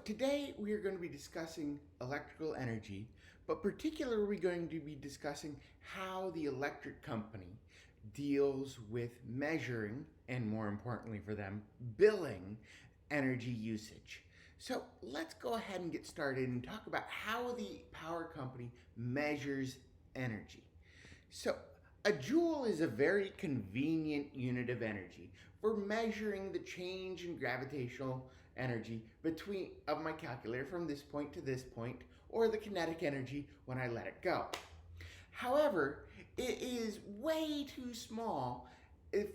today we are going to be discussing electrical energy, but particularly we're going to be discussing how the electric company deals with measuring, and more importantly for them, billing energy usage. So let's go ahead and get started and talk about how the power company measures energy. So a joule is a very convenient unit of energy for measuring the change in gravitational energy between of my calculator from this point to this point, or the kinetic energy when I let it go. However, it is way too small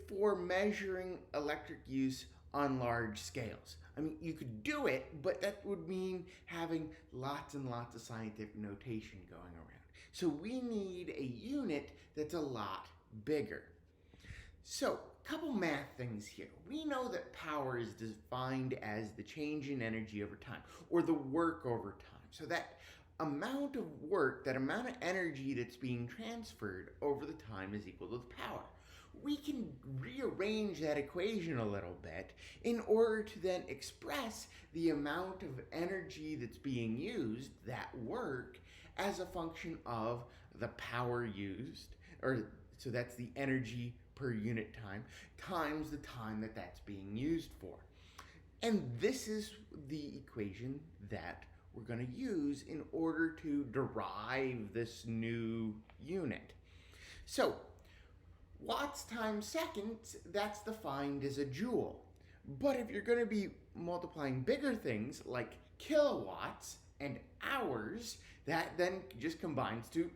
for measuring electric use on large scales. I mean, you could do it, but that would mean having lots and lots of scientific notation going around. So we need a unit that's a lot bigger. So, a couple math things here. We know that power is defined as the change in energy over time, or the work over time. So that amount of work, that amount of energy that's being transferred over the time is equal to the power. We can rearrange that equation a little bit in order to then express the amount of energy that's being used, that work, as a function of the power used, or so that's the energy per unit time, times the time that that's being used for. And this is the equation that we're going to use in order to derive this new unit. So, watts times seconds, that's defined as a joule. But if you're going to be multiplying bigger things like kilowatts and hours, that then just combines to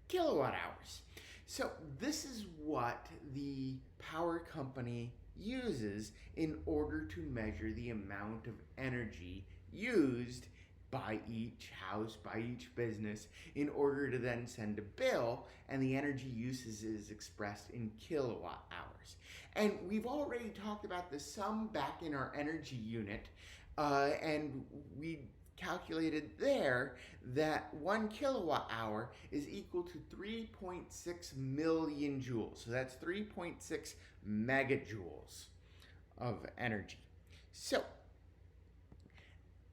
kilowatt hours. So this is what the power company uses in order to measure the amount of energy used by each house, by each business, in order to then send a bill, and the energy usage is expressed in kilowatt hours. And we've already talked about the sum back in our energy unit, and we calculated there that 1 kilowatt hour is equal to 3.6 million joules. So that's 3.6 megajoules of energy. So,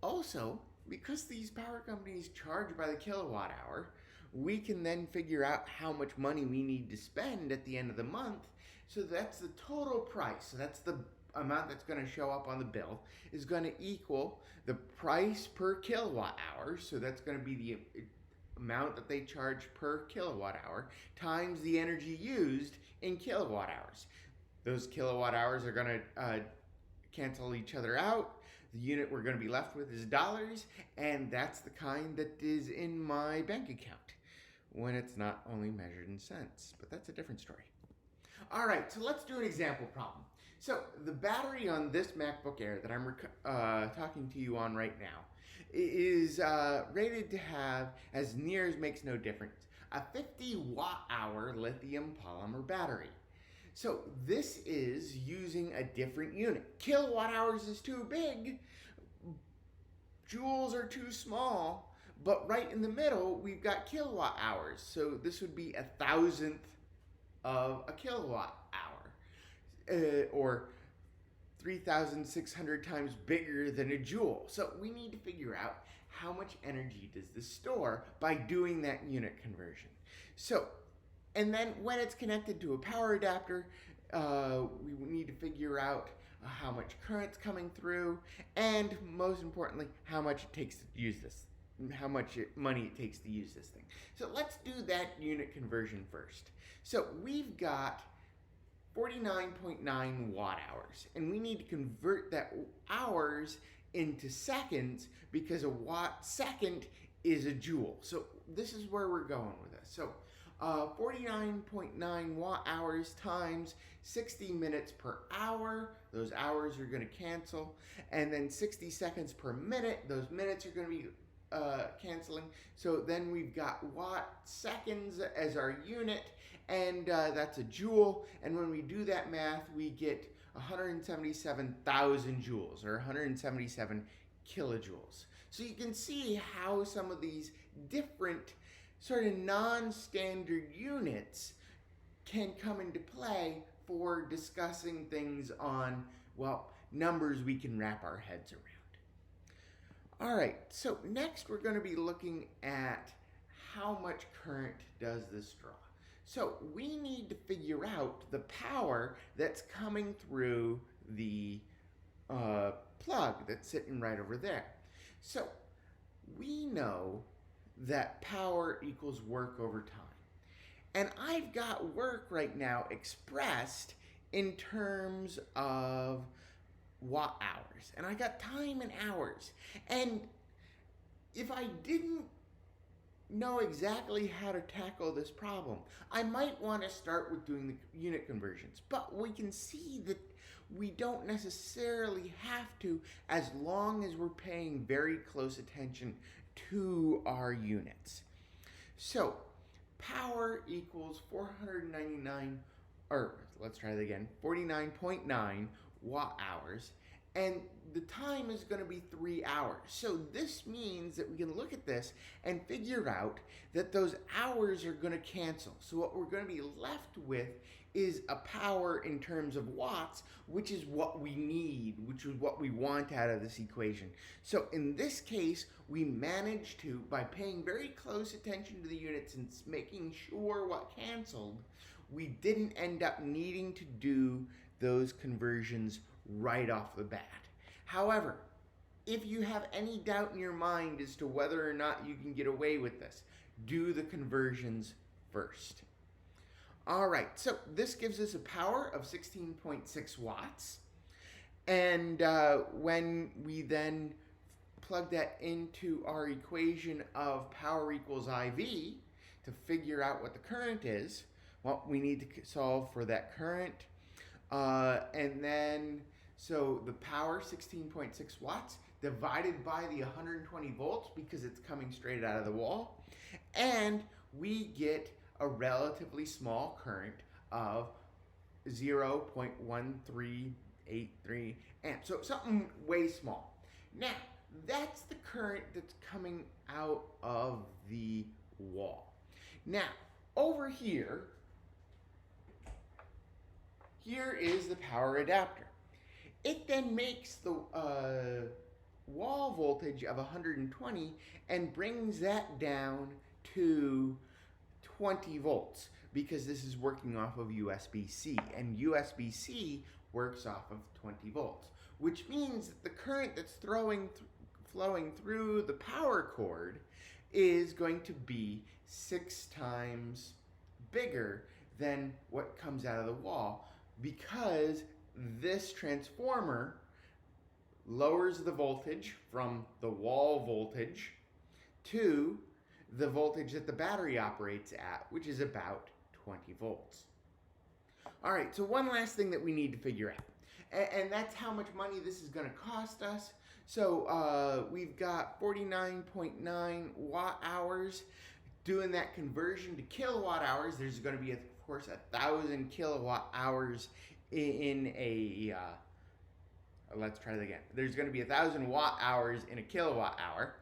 also, because these power companies charge by the kilowatt hour, we can then figure out how much money we need to spend at the end of the month. So that's the total price. So that's the amount that's going to show up on the bill is going to equal the price per kilowatt hour. So that's going to be the amount that they charge per kilowatt hour times the energy used in kilowatt hours. Those kilowatt hours are going to cancel each other out. The unit we're going to be left with is dollars, and that's the kind that is in my bank account when it's not only measured in cents. But that's a different story. All right, so let's do an example problem. So the battery on this MacBook Air that I'm talking to you on right now is rated to have, as near as makes no difference, a 50 watt-hour lithium polymer battery. So this is using a different unit. Kilowatt hours is too big, joules are too small, but right in the middle we've got kilowatt hours. So this would be 1,000th of a kilowatt hour, or 3,600 times bigger than a joule. So we need to figure out how much energy does this store by doing that unit conversion. So, and then when it's connected to a power adapter, we need to figure out how much current's coming through, and most importantly, how much it takes to use this, how much money it takes to use this thing. So let's do that unit conversion first. So we've got 49.9 watt hours, and we need to convert that hours into seconds because a watt second is a joule. So this is where we're going with this. So 49.9 watt hours times 60 minutes per hour. Those hours are going to cancel. And then 60 seconds per minute. Those minutes are going to be canceling. So then we've got watt seconds as our unit, and that's a joule. And when we do that math, we get 177,000 joules, or 177 kilojoules. So you can see how some of these different sort of non-standard units can come into play for discussing things on, well, numbers we can wrap our heads around. All right, so next we're going to be looking at how much current does this draw. So we need to figure out the power that's coming through the plug that's sitting right over there. So we know that power equals work over time. And I've got work right now expressed in terms of watt hours. And I got time in hours. And if I didn't know exactly how to tackle this problem, I might want to start with doing the unit conversions. But we can see that we don't necessarily have to, as long as we're paying very close attention to our units. So power equals 499, or let's try that again, 49.9 watt hours, and the time is going to be 3 hours. So this means that we can look at this and figure out that those hours are going to cancel. So what we're going to be left with is a power in terms of watts, which is what we need, which is what we want out of this equation. So in this case, we managed to, by paying very close attention to the units and making sure what canceled, we didn't end up needing to do those conversions right off the bat. However, if you have any doubt in your mind as to whether or not you can get away with this, do the conversions first. All right, so this gives us a power of 16.6 watts. And when we then plug that into our equation of power equals IV to figure out what the current is, well, we need to solve for that current. And then, so the power, 16.6 watts, divided by the 120 volts because it's coming straight out of the wall. And we get a relatively small current of 0.1383 amps. So something way small. Now, that's the current that's coming out of the wall. Now, over here is the power adapter. It then makes the wall voltage of 120 and brings that down to 20 volts because this is working off of USB-C, and USB-C works off of 20 volts, which means that the current that's flowing through the power cord is going to be 6 times bigger than what comes out of the wall, because this transformer lowers the voltage from the wall voltage to the voltage that the battery operates at, which is about 20 volts. All right, so one last thing that we need to figure out, and that's how much money this is going to cost us. So we've got 49.9 watt hours. Doing that conversion to kilowatt hours, there's going to be, of course, 1,000 kilowatt hours in a, let's try that again. There's going to be 1,000 watt hours in a kilowatt hour.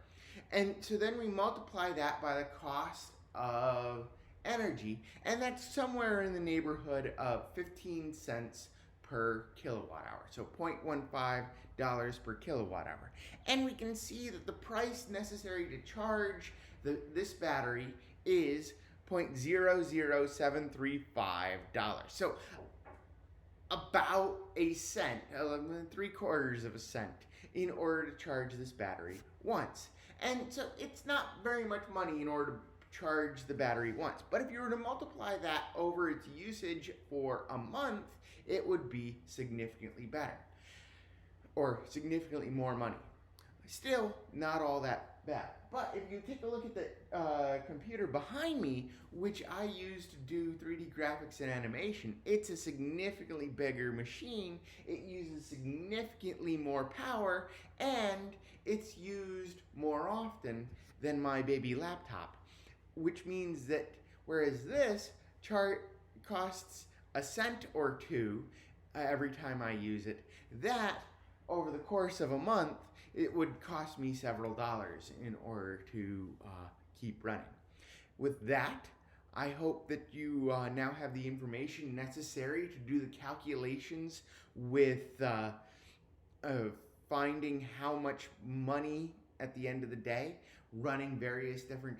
And so then we multiply that by the cost of energy, and that's somewhere in the neighborhood of 15 cents per kilowatt hour. So $0.15 per kilowatt hour. And we can see that the price necessary to charge this battery is $0.00735. So about a cent, 3/4 of a cent, in order to charge this battery once. And so it's not very much money in order to charge the battery once. But if you were to multiply that over its usage for a month, it would be significantly better, or significantly more money. Still not all that bad. But if you take a look at the computer behind me, which I use to do 3D graphics and animation, it's a significantly bigger machine. It uses significantly more power, and it's used more often than my baby laptop, which means that whereas this chart costs a cent or two every time I use it, that over the course of a month, it would cost me several dollars in order to keep running. With that, I hope that you now have the information necessary to do the calculations with finding how much money at the end of the day running various different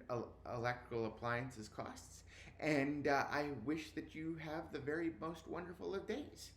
electrical appliances costs. And I wish that you have the very most wonderful of days.